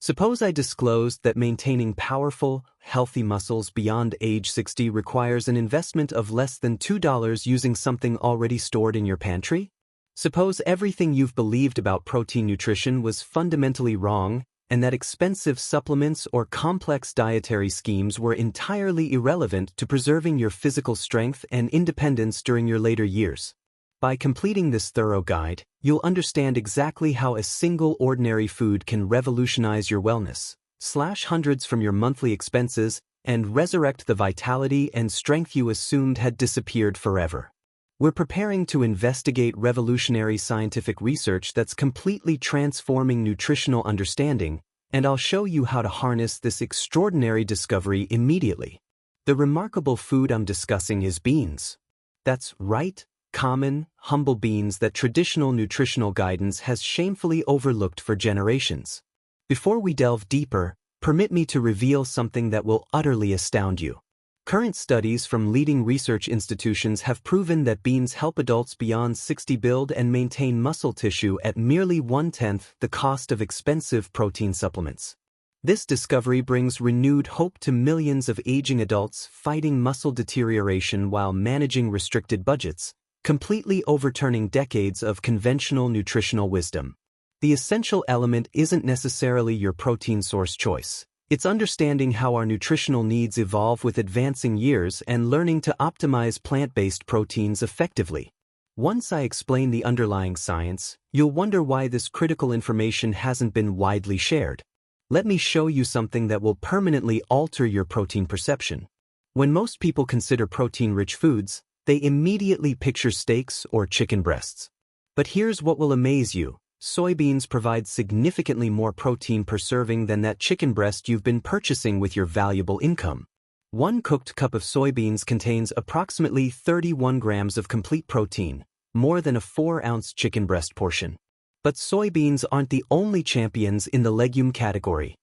Suppose I disclosed that maintaining powerful, healthy muscles beyond age 60 requires an investment of less than $2 using something already stored in your pantry? Suppose everything you've believed about protein nutrition was fundamentally wrong, and that expensive supplements or complex dietary schemes were entirely irrelevant to preserving your physical strength and independence during your later years. By completing this thorough guide, you'll understand exactly how a single ordinary food can revolutionize your wellness, slash hundreds from your monthly expenses, and resurrect the vitality and strength you assumed had disappeared forever. We're preparing to investigate revolutionary scientific research that's completely transforming nutritional understanding, and I'll show you how to harness this extraordinary discovery immediately. The remarkable food I'm discussing is beans. That's right. Common, humble beans that traditional nutritional guidance has shamefully overlooked for generations. Before we delve deeper, permit me to reveal something that will utterly astound you. Current studies from leading research institutions have proven that beans help adults beyond 60 build and maintain muscle tissue at merely 1/10 the cost of expensive protein supplements. This discovery brings renewed hope to millions of aging adults fighting muscle deterioration while managing restricted budgets, completely overturning decades of conventional nutritional wisdom. The essential element isn't necessarily your protein source choice. It's understanding how our nutritional needs evolve with advancing years and learning to optimize plant-based proteins effectively. Once I explain the underlying science, you'll wonder why this critical information hasn't been widely shared. Let me show you something that will permanently alter your protein perception. When most people consider protein-rich foods, they immediately picture steaks or chicken breasts. But here's what will amaze you. Soybeans provide significantly more protein per serving than that chicken breast you've been purchasing with your valuable income. One cooked cup of soybeans contains approximately 31 grams of complete protein, more than a 4-ounce chicken breast portion. But soybeans aren't the only champions in the legume category.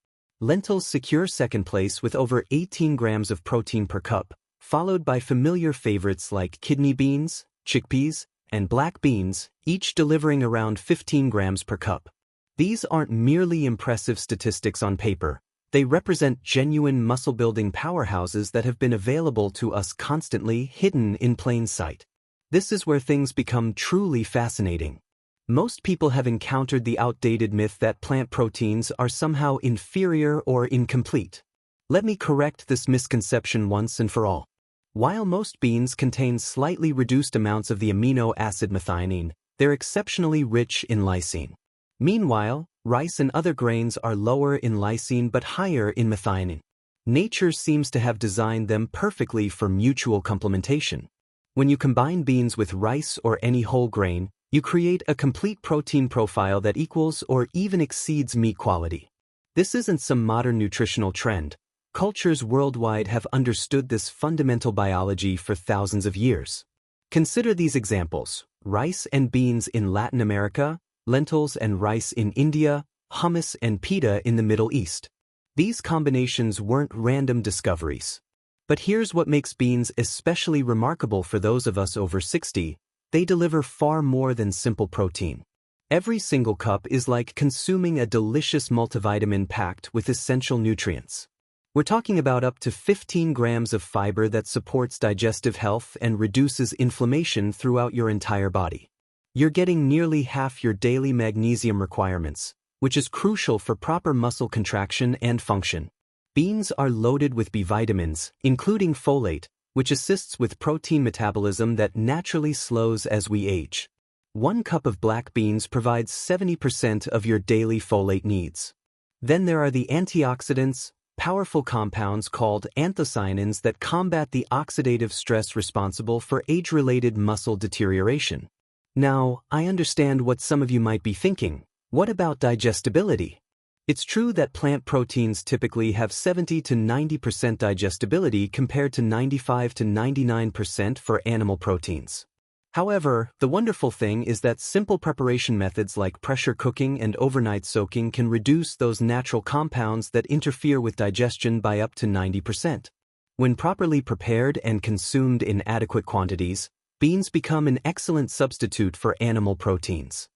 Lentils secure second place with over 18 grams of protein per cup, followed by familiar favorites like kidney beans, chickpeas, and black beans, each delivering around 15 grams per cup. These aren't merely impressive statistics on paper. They represent genuine muscle-building powerhouses that have been available to us constantly, hidden in plain sight. This is where things become truly fascinating. Most people have encountered the outdated myth that plant proteins are somehow inferior or incomplete. Let me correct this misconception once and for all. While most beans contain slightly reduced amounts of the amino acid methionine, they're exceptionally rich in lysine. Meanwhile, rice and other grains are lower in lysine but higher in methionine. Nature seems to have designed them perfectly for mutual complementation. When you combine beans with rice or any whole grain, you create a complete protein profile that equals or even exceeds meat quality. This isn't some modern nutritional trend. Cultures worldwide have understood this fundamental biology for thousands of years. Consider these examples: rice and beans in Latin America, lentils and rice in India, hummus and pita in the Middle East. These combinations weren't random discoveries. But here's what makes beans especially remarkable for those of us over 60. They deliver far more than simple protein. Every single cup is like consuming a delicious multivitamin packed with essential nutrients. We're talking about up to 15 grams of fiber that supports digestive health and reduces inflammation throughout your entire body. You're getting nearly half your daily magnesium requirements, which is crucial for proper muscle contraction and function. Beans are loaded with B vitamins, including folate, which assists with protein metabolism that naturally slows as we age. One cup of black beans provides 70% of your daily folate needs. Then there are the antioxidants, powerful compounds called anthocyanins that combat the oxidative stress responsible for age-related muscle deterioration. Now, I understand what some of you might be thinking. What about digestibility? It's true that plant proteins typically have 70 to 90% digestibility compared to 95 to 99% for animal proteins. However, the wonderful thing is that simple preparation methods like pressure cooking and overnight soaking can reduce those natural compounds that interfere with digestion by up to 90%. When properly prepared and consumed in adequate quantities, beans become an excellent substitute for animal proteins.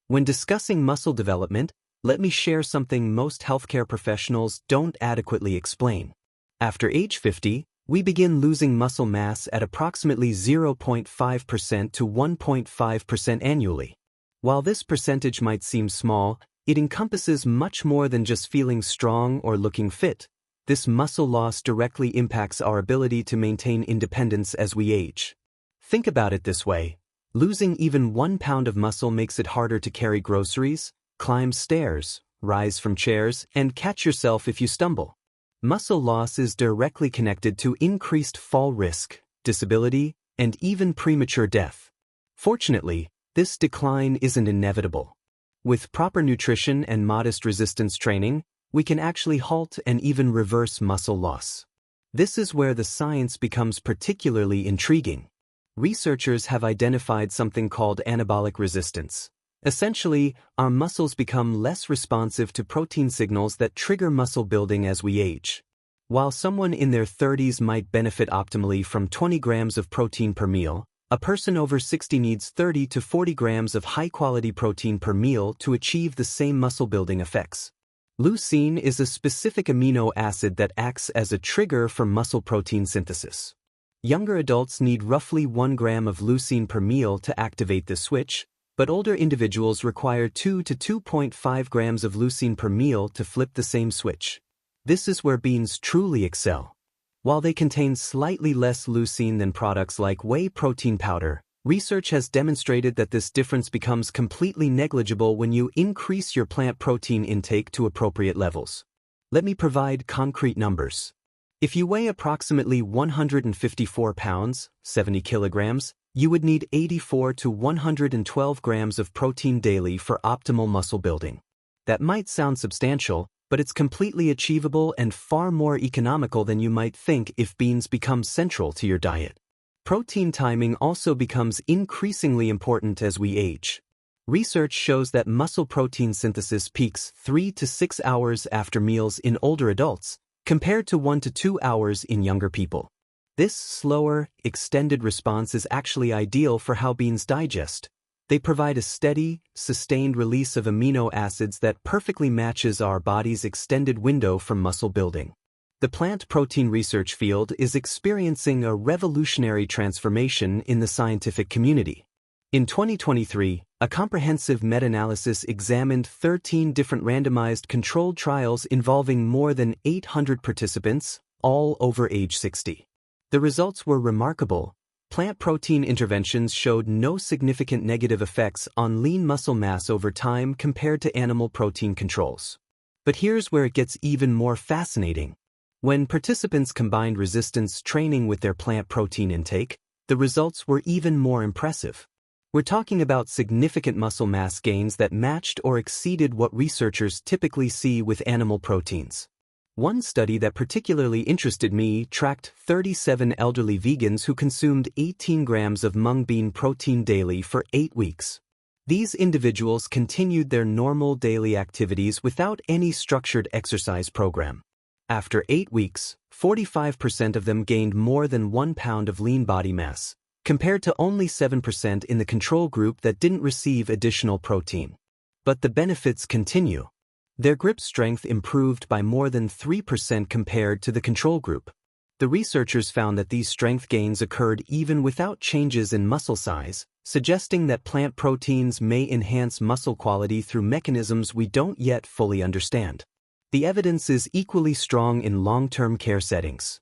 When discussing muscle development, let me share something most healthcare professionals don't adequately explain. After age 50, we begin losing muscle mass at approximately 0.5% to 1.5% annually. While this percentage might seem small, it encompasses much more than just feeling strong or looking fit. This muscle loss directly impacts our ability to maintain independence as we age. Think about it this way. Losing even 1 pound of muscle makes it harder to carry groceries, climb stairs, rise from chairs, and catch yourself if you stumble. Muscle loss is directly connected to increased fall risk, disability, and even premature death. Fortunately, this decline isn't inevitable. With proper nutrition and modest resistance training, we can actually halt and even reverse muscle loss. This is where the science becomes particularly intriguing. Researchers have identified something called anabolic resistance. Essentially, our muscles become less responsive to protein signals that trigger muscle building as we age. While someone in their 30s might benefit optimally from 20 grams of protein per meal, a person over 60 needs 30 to 40 grams of high-quality protein per meal to achieve the same muscle-building effects. Leucine is a specific amino acid that acts as a trigger for muscle protein synthesis. Younger adults need roughly 1 gram of leucine per meal to activate this switch, but older individuals require 2 to 2.5 grams of leucine per meal to flip the same switch. This is where beans truly excel. While they contain slightly less leucine than products like whey protein powder, research has demonstrated that this difference becomes completely negligible when you increase your plant protein intake to appropriate levels. Let me provide concrete numbers. If you weigh approximately 154 pounds, 70 kilograms, you would need 84 to 112 grams of protein daily for optimal muscle building. That might sound substantial, but it's completely achievable and far more economical than you might think if beans become central to your diet. Protein timing also becomes increasingly important as we age. Research shows that muscle protein synthesis peaks 3 to 6 hours after meals in older adults, compared to 1 to 2 hours in younger people. This slower, extended response is actually ideal for how beans digest. They provide a steady, sustained release of amino acids that perfectly matches our body's extended window for muscle building. The plant protein research field is experiencing a revolutionary transformation in the scientific community. In 2023, a comprehensive meta-analysis examined 13 different randomized controlled trials involving more than 800 participants, all over age 60. The results were remarkable. Plant protein interventions showed no significant negative effects on lean muscle mass over time compared to animal protein controls. But here's where it gets even more fascinating. When participants combined resistance training with their plant protein intake, the results were even more impressive. We're talking about significant muscle mass gains that matched or exceeded what researchers typically see with animal proteins. One study that particularly interested me tracked 37 elderly vegans who consumed 18 grams of mung bean protein daily for 8 weeks. These individuals continued their normal daily activities without any structured exercise program. After 8 weeks, 45% of them gained more than 1 pound of lean body mass, compared to only 7% in the control group that didn't receive additional protein. But the benefits continue. Their grip strength improved by more than 3% compared to the control group. The researchers found that these strength gains occurred even without changes in muscle size, suggesting that plant proteins may enhance muscle quality through mechanisms we don't yet fully understand. The evidence is equally strong in long-term care settings.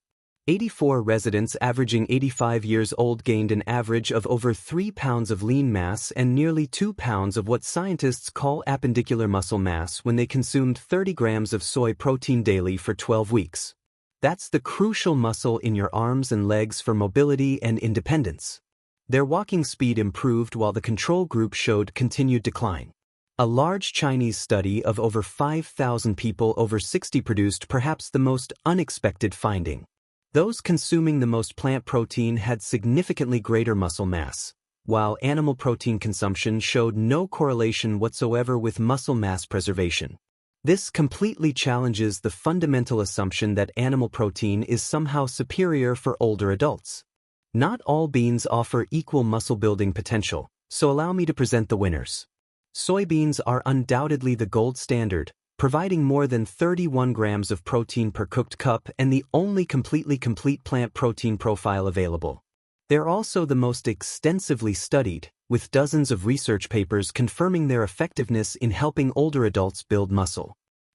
84 residents averaging 85 years old gained an average of over 3 pounds of lean mass and nearly 2 pounds of what scientists call appendicular muscle mass when they consumed 30 grams of soy protein daily for 12 weeks. That's the crucial muscle in your arms and legs for mobility and independence. Their walking speed improved while the control group showed continued decline. A large Chinese study of over 5,000 people over 60 produced perhaps the most unexpected finding. Those consuming the most plant protein had significantly greater muscle mass, while animal protein consumption showed no correlation whatsoever with muscle mass preservation. This completely challenges the fundamental assumption that animal protein is somehow superior for older adults. Not all beans offer equal muscle building potential, so allow me to present the winners. Soybeans are undoubtedly the gold standard, providing more than 31 grams of protein per cooked cup and the only completely complete plant protein profile available. They're also the most extensively studied, with dozens of research papers confirming their effectiveness in helping older adults build muscle.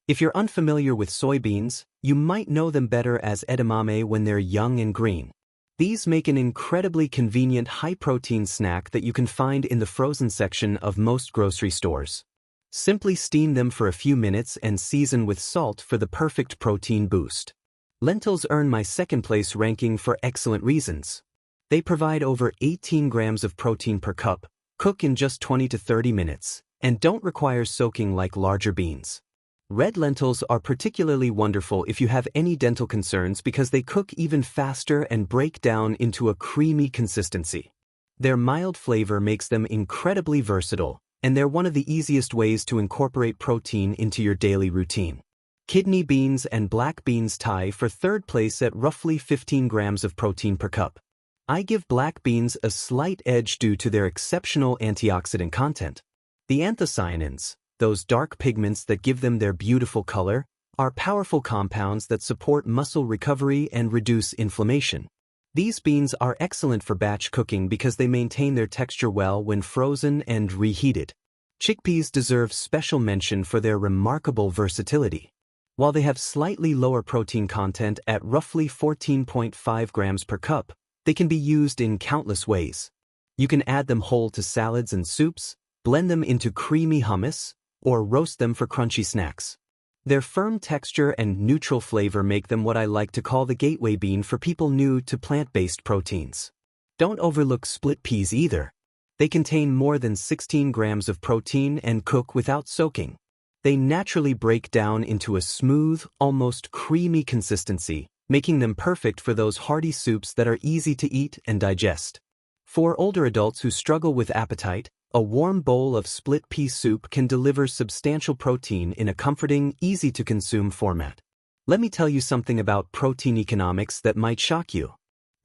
If you're unfamiliar with soybeans, you might know them better as edamame when they're young and green. These make an incredibly convenient high-protein snack that you can find in the frozen section of most grocery stores. Simply steam them for a few minutes and season with salt for the perfect protein boost. Lentils earn my second-place ranking for excellent reasons. They provide over 18 grams of protein per cup, cook in just 20 to 30 minutes, and don't require soaking like larger beans. Red lentils are particularly wonderful if you have any dental concerns because they cook even faster and break down into a creamy consistency. Their mild flavor makes them incredibly versatile, and they're one of the easiest ways to incorporate protein into your daily routine. Kidney beans and black beans tie for third place at roughly 15 grams of protein per cup. I give black beans a slight edge due to their exceptional antioxidant content. The anthocyanins, those dark pigments that give them their beautiful color, are powerful compounds that support muscle recovery and reduce inflammation. These beans are excellent for batch cooking because they maintain their texture well when frozen and reheated. Chickpeas deserve special mention for their remarkable versatility. While they have slightly lower protein content at roughly 14.5 grams per cup, they can be used in countless ways. You can add them whole to salads and soups, blend them into creamy hummus, or roast them for crunchy snacks. Their firm texture and neutral flavor make them what I like to call the gateway bean for people new to plant-based proteins. Don't overlook split peas either. They contain more than 16 grams of protein and cook without soaking. They naturally break down into a smooth, almost creamy consistency, making them perfect for those hearty soups that are easy to eat and digest. For older adults who struggle with appetite, a warm bowl of split pea soup can deliver substantial protein in a comforting, easy-to-consume format. Let me tell you something about protein economics that might shock you.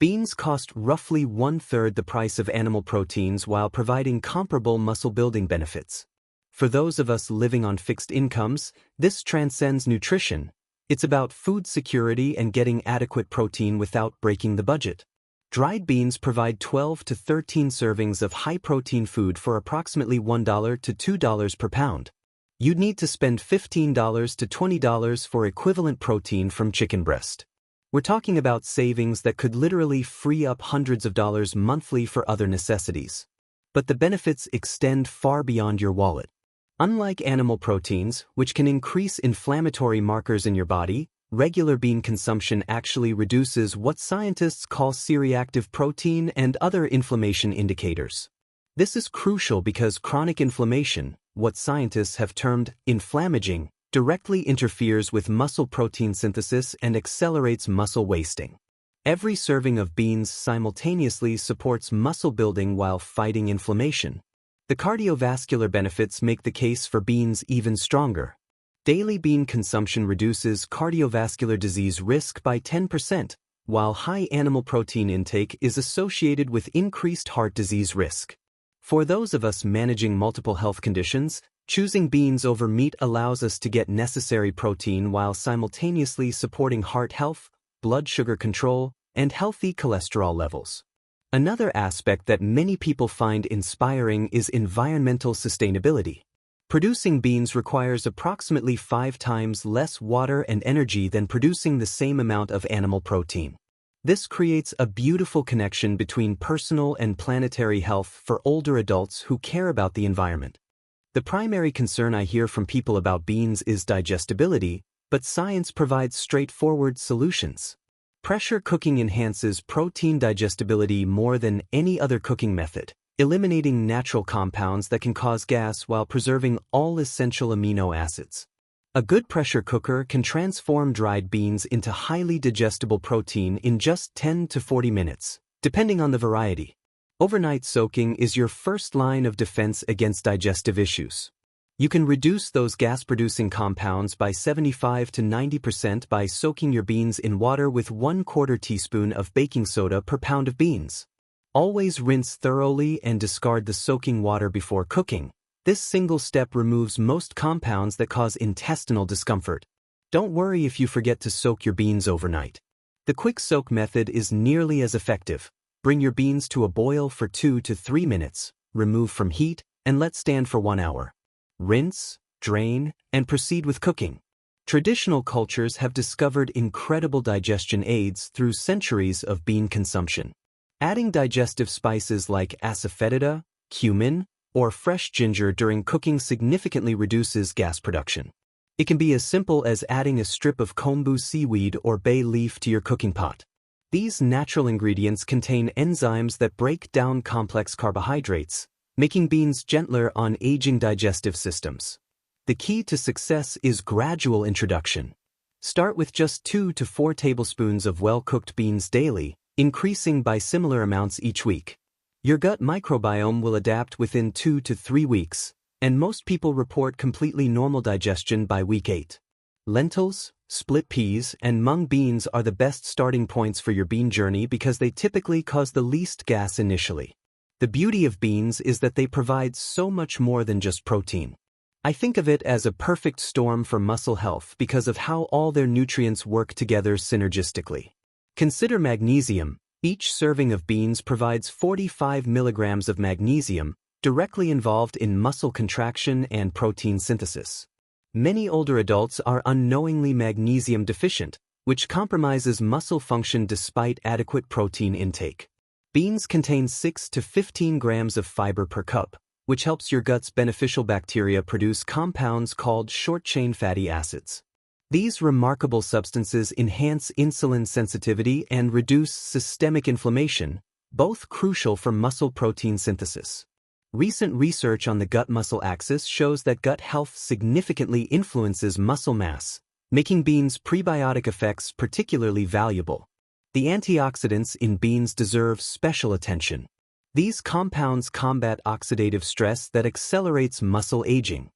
Beans cost roughly one-third the price of animal proteins while providing comparable muscle-building benefits. For those of us living on fixed incomes, this transcends nutrition. It's about food security and getting adequate protein without breaking the budget. Dried beans provide 12 to 13 servings of high-protein food for approximately $1 to $2 per pound. You'd need to spend $15 to $20 for equivalent protein from chicken breast. We're talking about savings that could literally free up hundreds of dollars monthly for other necessities. But the benefits extend far beyond your wallet. Unlike animal proteins, which can increase inflammatory markers in your body, regular bean consumption actually reduces what scientists call C-reactive protein and other inflammation indicators. This is crucial because chronic inflammation, what scientists have termed inflammaging, directly interferes with muscle protein synthesis and accelerates muscle wasting. Every serving of beans simultaneously supports muscle building while fighting inflammation. The cardiovascular benefits make the case for beans even stronger. Daily bean consumption reduces cardiovascular disease risk by 10%, while high animal protein intake is associated with increased heart disease risk. For those of us managing multiple health conditions, choosing beans over meat allows us to get necessary protein while simultaneously supporting heart health, blood sugar control, and healthy cholesterol levels. Another aspect that many people find inspiring is environmental sustainability. Producing beans requires approximately 5 times less water and energy than producing the same amount of animal protein. This creates a beautiful connection between personal and planetary health for older adults who care about the environment. The primary concern I hear from people about beans is digestibility, but science provides straightforward solutions. Pressure cooking enhances protein digestibility more than any other cooking method, eliminating natural compounds that can cause gas while preserving all essential amino acids. A good pressure cooker can transform dried beans into highly digestible protein in just 10 to 40 minutes, depending on the variety. Overnight soaking is your first line of defense against digestive issues. You can reduce those gas-producing compounds by 75 to 90% by soaking your beans in water with 1/4 teaspoon of baking soda per pound of beans. Always rinse thoroughly and discard the soaking water before cooking. This single step removes most compounds that cause intestinal discomfort. Don't worry if you forget to soak your beans overnight. The quick soak method is nearly as effective. Bring your beans to a boil for 2 to 3 minutes, remove from heat, and let stand for 1 hour. Rinse, drain, and proceed with cooking. Traditional cultures have discovered incredible digestion aids through centuries of bean consumption. Adding digestive spices like asafoetida, cumin, or fresh ginger during cooking significantly reduces gas production. It can be as simple as adding a strip of kombu seaweed or bay leaf to your cooking pot. These natural ingredients contain enzymes that break down complex carbohydrates, making beans gentler on aging digestive systems. The key to success is gradual introduction. Start with just 2 to 4 tablespoons of well-cooked beans daily, increasing by similar amounts each week. Your gut microbiome will adapt within 2 to 3 weeks, and most people report completely normal digestion by week 8. Lentils, split peas, and mung beans are the best starting points for your bean journey because they typically cause the least gas initially. The beauty of beans is that they provide so much more than just protein. I think of it as a perfect storm for muscle health because of how all their nutrients work together synergistically. Consider magnesium. Each serving of beans provides 45 milligrams of magnesium, directly involved in muscle contraction and protein synthesis. Many older adults are unknowingly magnesium deficient, which compromises muscle function despite adequate protein intake. Beans contain 6 to 15 grams of fiber per cup, which helps your gut's beneficial bacteria produce compounds called short-chain fatty acids. These remarkable substances enhance insulin sensitivity and reduce systemic inflammation, both crucial for muscle protein synthesis. Recent research on the gut-muscle axis shows that gut health significantly influences muscle mass, making beans' prebiotic effects particularly valuable. The antioxidants in beans deserve special attention. These compounds combat oxidative stress that accelerates muscle aging.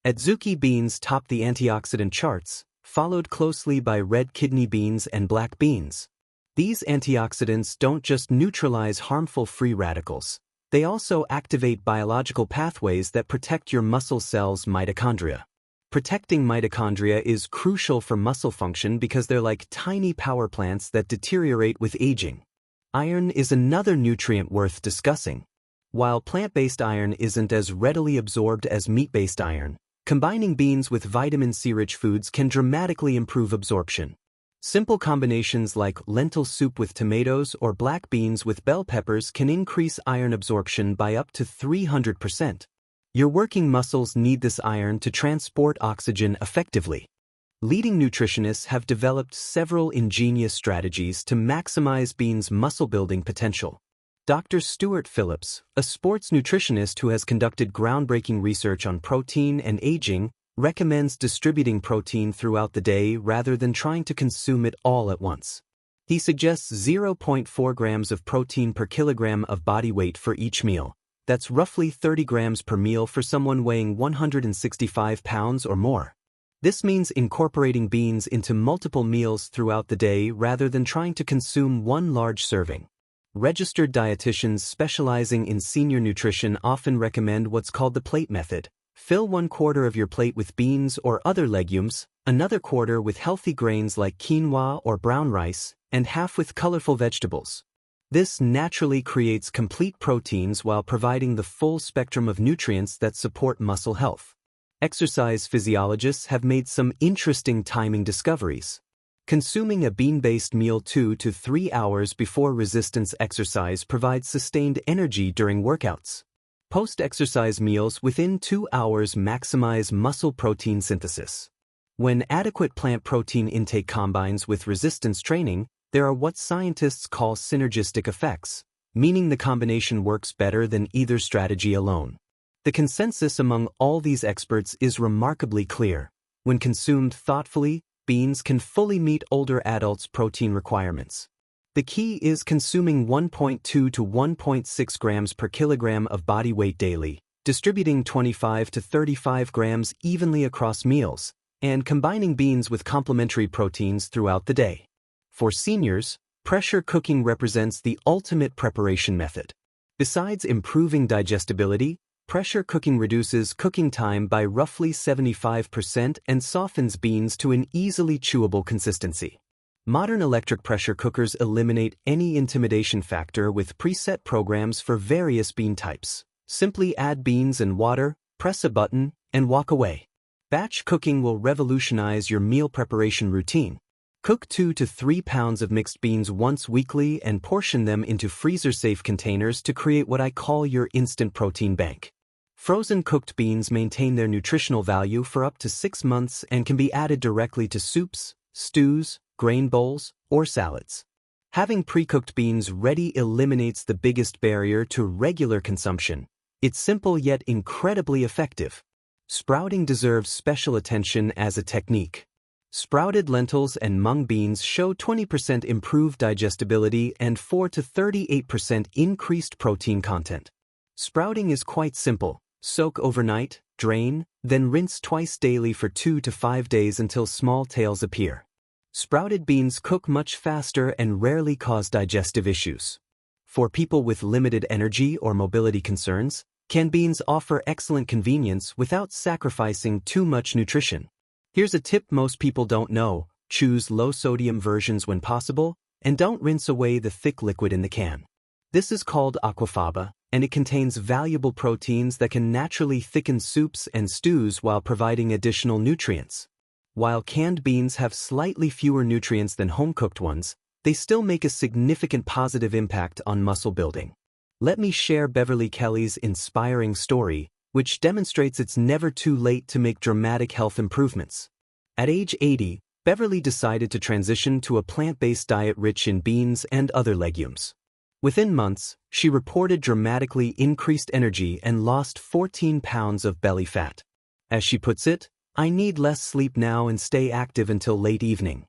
Adzuki beans top the antioxidant charts, followed closely by red kidney beans and black beans. These antioxidants don't just neutralize harmful free radicals, they also activate biological pathways that protect your muscle cells' mitochondria. Protecting mitochondria is crucial for muscle function because they're like tiny power plants that deteriorate with aging. Iron is another nutrient worth discussing. While plant-based iron isn't as readily absorbed as meat-based iron, combining beans with vitamin C-rich foods can dramatically improve absorption. Simple combinations like lentil soup with tomatoes or black beans with bell peppers can increase iron absorption by up to 300%. Your working muscles need this iron to transport oxygen effectively. Leading nutritionists have developed several ingenious strategies to maximize beans' muscle-building potential. Dr. Stuart Phillips, a sports nutritionist who has conducted groundbreaking research on protein and aging, recommends distributing protein throughout the day rather than trying to consume it all at once. He suggests 0.4 grams of protein per kilogram of body weight for each meal. That's roughly 30 grams per meal for someone weighing 165 pounds or more. This means incorporating beans into multiple meals throughout the day rather than trying to consume one large serving. Registered dietitians specializing in senior nutrition often recommend what's called the plate method. Fill 1/4 of your plate with beans or other legumes, another quarter with healthy grains like quinoa or brown rice, and half with colorful vegetables. This naturally creates complete proteins while providing the full spectrum of nutrients that support muscle health. Exercise physiologists have made some interesting timing discoveries. Consuming a bean-based meal 2 to 3 hours before resistance exercise provides sustained energy during workouts. Post-exercise meals within 2 hours maximize muscle protein synthesis. When adequate plant protein intake combines with resistance training, there are what scientists call synergistic effects, meaning the combination works better than either strategy alone. The consensus among all these experts is remarkably clear. When consumed thoughtfully, beans can fully meet older adults' protein requirements. The key is consuming 1.2 to 1.6 grams per kilogram of body weight daily, distributing 25 to 35 grams evenly across meals, and combining beans with complementary proteins throughout the day. For seniors, pressure cooking represents the ultimate preparation method. Besides improving digestibility, Pressure cooking reduces cooking time by roughly 75% and softens beans to an easily chewable consistency. Modern electric pressure cookers eliminate any intimidation factor with preset programs for various bean types. Simply add beans and water, press a button, and walk away. Batch cooking will revolutionize your meal preparation routine. Cook 2 to 3 pounds of mixed beans once weekly and portion them into freezer-safe containers to create what I call your instant protein bank. Frozen cooked beans maintain their nutritional value for up to 6 months and can be added directly to soups, stews, grain bowls, or salads. Having pre-cooked beans ready eliminates the biggest barrier to regular consumption. It's simple yet incredibly effective. Sprouting deserves special attention as a technique. Sprouted lentils and mung beans show 20% improved digestibility and 4 to 38% increased protein content. Sprouting is quite simple. Soak overnight, drain, then rinse twice daily for 2 to 5 days until small tails appear. Sprouted beans cook much faster and rarely cause digestive issues. For people with limited energy or mobility concerns, canned beans offer excellent convenience without sacrificing too much nutrition. Here's a tip most people don't know: choose low-sodium versions when possible, and don't rinse away the thick liquid in the can. This is called aquafaba, and it contains valuable proteins that can naturally thicken soups and stews while providing additional nutrients. While canned beans have slightly fewer nutrients than home-cooked ones, they still make a significant positive impact on muscle building. Let me share Beverly Kelly's inspiring story, which demonstrates it's never too late to make dramatic health improvements. At age 80, Beverly decided to transition to a plant-based diet rich in beans and other legumes. Within months, she reported dramatically increased energy and lost 14 pounds of belly fat. As she puts it, "I need less sleep now and stay active until late evening."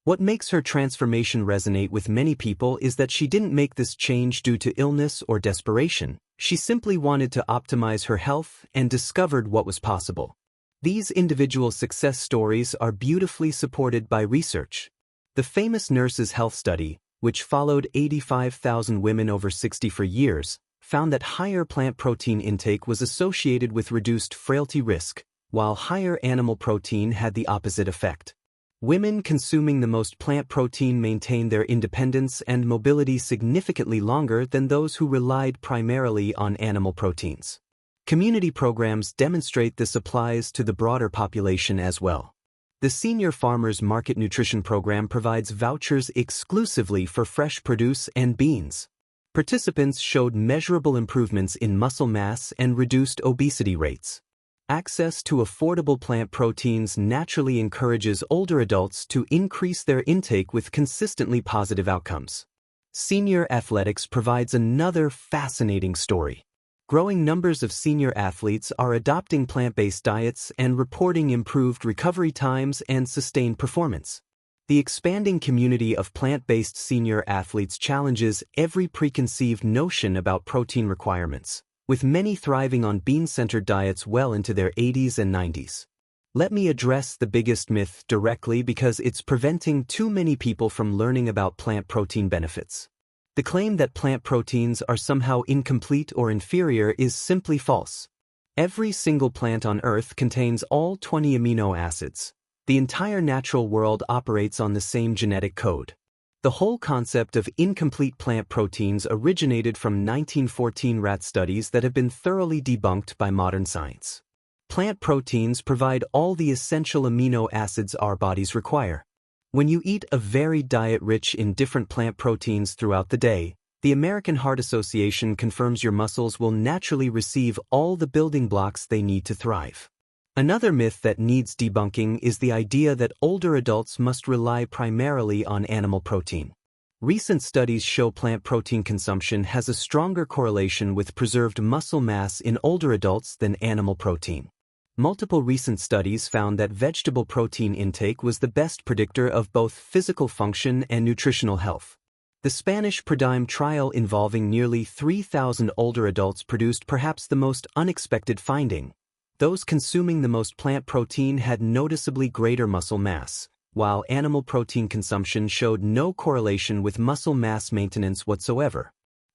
What makes her transformation resonate with many people is that she didn't make this change due to illness or desperation. She simply wanted to optimize her health and discovered what was possible. These individual success stories are beautifully supported by research. The famous Nurses' Health Study, which followed 85,000 women over 60 for years, found that higher plant protein intake was associated with reduced frailty risk, while higher animal protein had the opposite effect. Women consuming the most plant protein maintained their independence and mobility significantly longer than those who relied primarily on animal proteins. Community programs demonstrate this applies to the broader population as well. The Senior Farmers Market Nutrition Program provides vouchers exclusively for fresh produce and beans. Participants showed measurable improvements in muscle mass and reduced obesity rates. Access to affordable plant proteins naturally encourages older adults to increase their intake with consistently positive outcomes. Senior athletics provides another fascinating story. Growing numbers of senior athletes are adopting plant-based diets and reporting improved recovery times and sustained performance. The expanding community of plant-based senior athletes challenges every preconceived notion about protein requirements, with many thriving on bean-centered diets well into their 80s and 90s. Let me address the biggest myth directly because it's preventing too many people from learning about plant protein benefits. The claim that plant proteins are somehow incomplete or inferior is simply false. Every single plant on Earth contains all 20 amino acids. The entire natural world operates on the same genetic code. The whole concept of incomplete plant proteins originated from 1914 rat studies that have been thoroughly debunked by modern science. Plant proteins provide all the essential amino acids our bodies require. When you eat a varied diet rich in different plant proteins throughout the day, the American Heart Association confirms your muscles will naturally receive all the building blocks they need to thrive. Another myth that needs debunking is the idea that older adults must rely primarily on animal protein. Recent studies show plant protein consumption has a stronger correlation with preserved muscle mass in older adults than animal protein. Multiple recent studies found that vegetable protein intake was the best predictor of both physical function and nutritional health. The Spanish PREDIME trial involving nearly 3,000 older adults produced perhaps the most unexpected finding. Those consuming the most plant protein had noticeably greater muscle mass, while animal protein consumption showed no correlation with muscle mass maintenance whatsoever.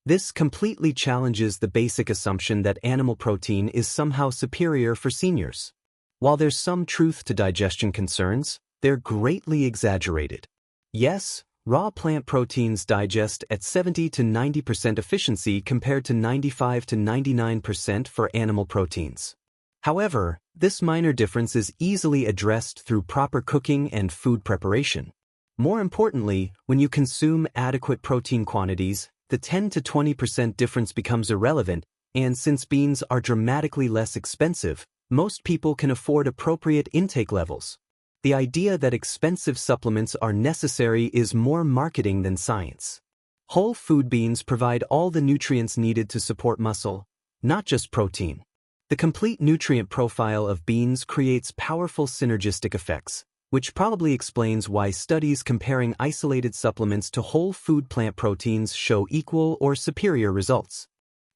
This completely challenges the basic assumption that animal protein is somehow superior for seniors. While there's some truth to digestion concerns, they're greatly exaggerated. Yes, raw plant proteins digest at 70 to 90% efficiency compared to 95 to 99% for animal proteins. However, this minor difference is easily addressed through proper cooking and food preparation. More importantly, when you consume adequate protein quantities, the 10 to 20% difference becomes irrelevant, and since beans are dramatically less expensive, most people can afford appropriate intake levels. The idea that expensive supplements are necessary is more marketing than science. Whole food beans provide all the nutrients needed to support muscle, not just protein. The complete nutrient profile of beans creates powerful synergistic effects, which probably explains why studies comparing isolated supplements to whole food plant proteins show equal or superior results.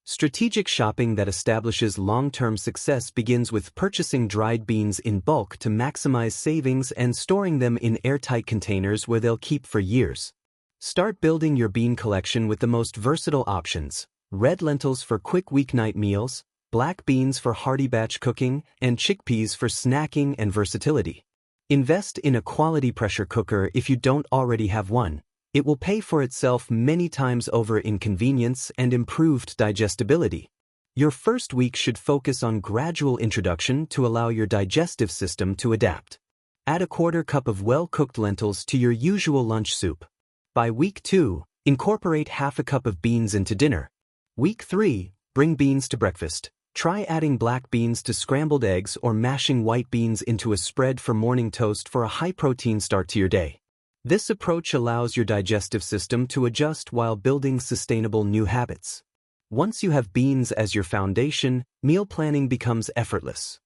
Strategic shopping that establishes long-term success begins with purchasing dried beans in bulk to maximize savings and storing them in airtight containers where they'll keep for years. Start building your bean collection with the most versatile options: red lentils for quick weeknight meals, black beans for hearty batch cooking, and chickpeas for snacking and versatility. Invest in a quality pressure cooker if you don't already have one. It will pay for itself many times over in convenience and improved digestibility. Your first week should focus on gradual introduction to allow your digestive system to adapt. Add a quarter cup of well-cooked lentils to your usual lunch soup. By week 2, incorporate half a cup of beans into dinner. Week 3, bring beans to breakfast. Try adding black beans to scrambled eggs or mashing white beans into a spread for morning toast for a high-protein start to your day. This approach allows your digestive system to adjust while building sustainable new habits. Once you have beans as your foundation, meal planning becomes effortless.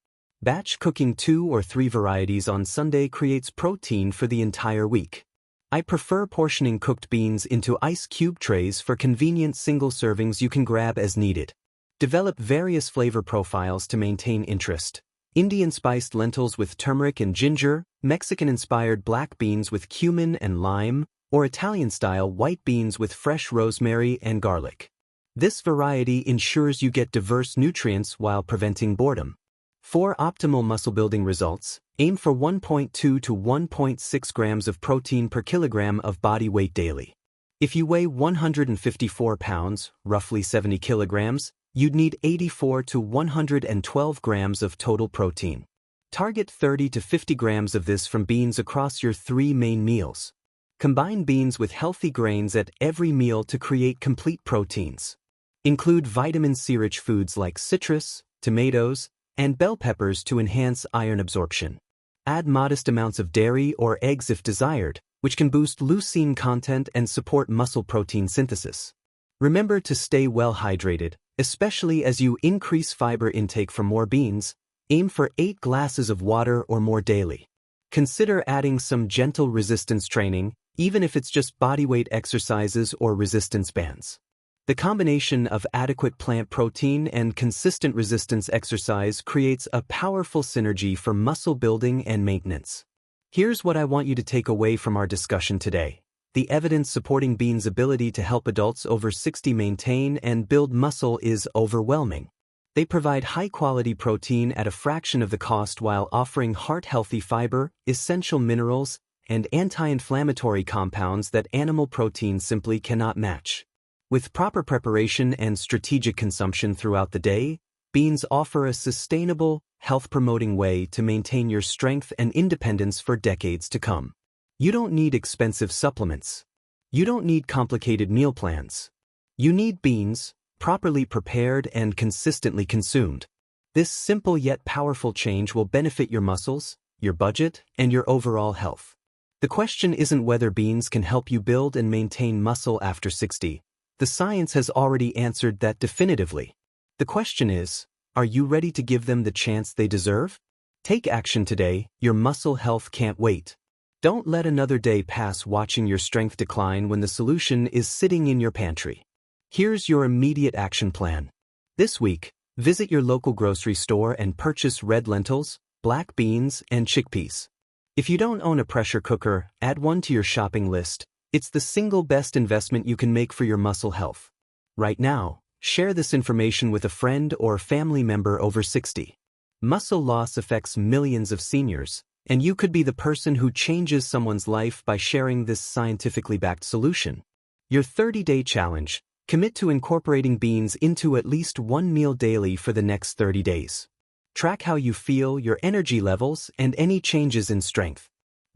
Batch cooking 2 or 3 varieties on Sunday creates protein for the entire week. I prefer portioning cooked beans into ice cube trays for convenient single servings you can grab as needed. Develop various flavor profiles to maintain interest. Indian-spiced lentils with turmeric and ginger, Mexican-inspired black beans with cumin and lime, or Italian-style white beans with fresh rosemary and garlic. This variety ensures you get diverse nutrients while preventing boredom. For optimal muscle-building results, aim for 1.2 to 1.6 grams of protein per kilogram of body weight daily. If you weigh 154 pounds, roughly 70 kilograms, you'd need 84 to 112 grams of total protein. Target 30 to 50 grams of this from beans across your 3 main meals. Combine beans with healthy grains at every meal to create complete proteins. Include vitamin C-rich foods like citrus, tomatoes, and bell peppers to enhance iron absorption. Add modest amounts of dairy or eggs if desired, which can boost leucine content and support muscle protein synthesis. Remember to stay well hydrated, especially as you increase fiber intake from more beans. Aim for 8 glasses of water or more daily. Consider adding some gentle resistance training, even if it's just bodyweight exercises or resistance bands. The combination of adequate plant protein and consistent resistance exercise creates a powerful synergy for muscle building and maintenance. Here's what I want you to take away from our discussion today. The evidence supporting beans' ability to help adults over 60 maintain and build muscle is overwhelming. They provide high-quality protein at a fraction of the cost while offering heart-healthy fiber, essential minerals, and anti-inflammatory compounds that animal protein simply cannot match. With proper preparation and strategic consumption throughout the day, beans offer a sustainable, health-promoting way to maintain your strength and independence for decades to come. You don't need expensive supplements. You don't need complicated meal plans. You need beans, properly prepared and consistently consumed. This simple yet powerful change will benefit your muscles, your budget, and your overall health. The question isn't whether beans can help you build and maintain muscle after 60. The science has already answered that definitively. The question is, are you ready to give them the chance they deserve? Take action today. Your muscle health can't wait. Don't let another day pass watching your strength decline when the solution is sitting in your pantry. Here's your immediate action plan. This week, visit your local grocery store and purchase red lentils, black beans, and chickpeas. If you don't own a pressure cooker, add one to your shopping list. It's the single best investment you can make for your muscle health. Right now, share this information with a friend or family member over 60. Muscle loss affects millions of seniors, and you could be the person who changes someone's life by sharing this scientifically backed solution. Your 30-day challenge: commit to incorporating beans into at least one meal daily for the next 30 days. Track how you feel, your energy levels, and any changes in strength.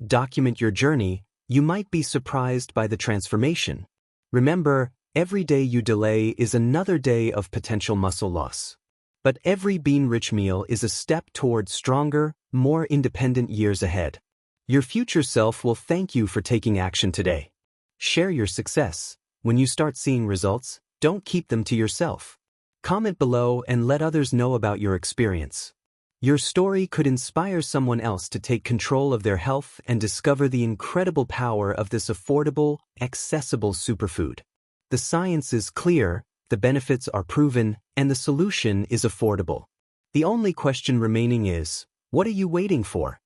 Document your journey. You might be surprised by the transformation. Remember, every day you delay is another day of potential muscle loss. But every bean-rich meal is a step toward stronger, more independent years ahead. Your future self will thank you for taking action today. Share your success. When you start seeing results, don't keep them to yourself. Comment below and let others know about your experience. Your story could inspire someone else to take control of their health and discover the incredible power of this affordable, accessible superfood. The science is clear, the benefits are proven, and the solution is affordable. The only question remaining is, what are you waiting for?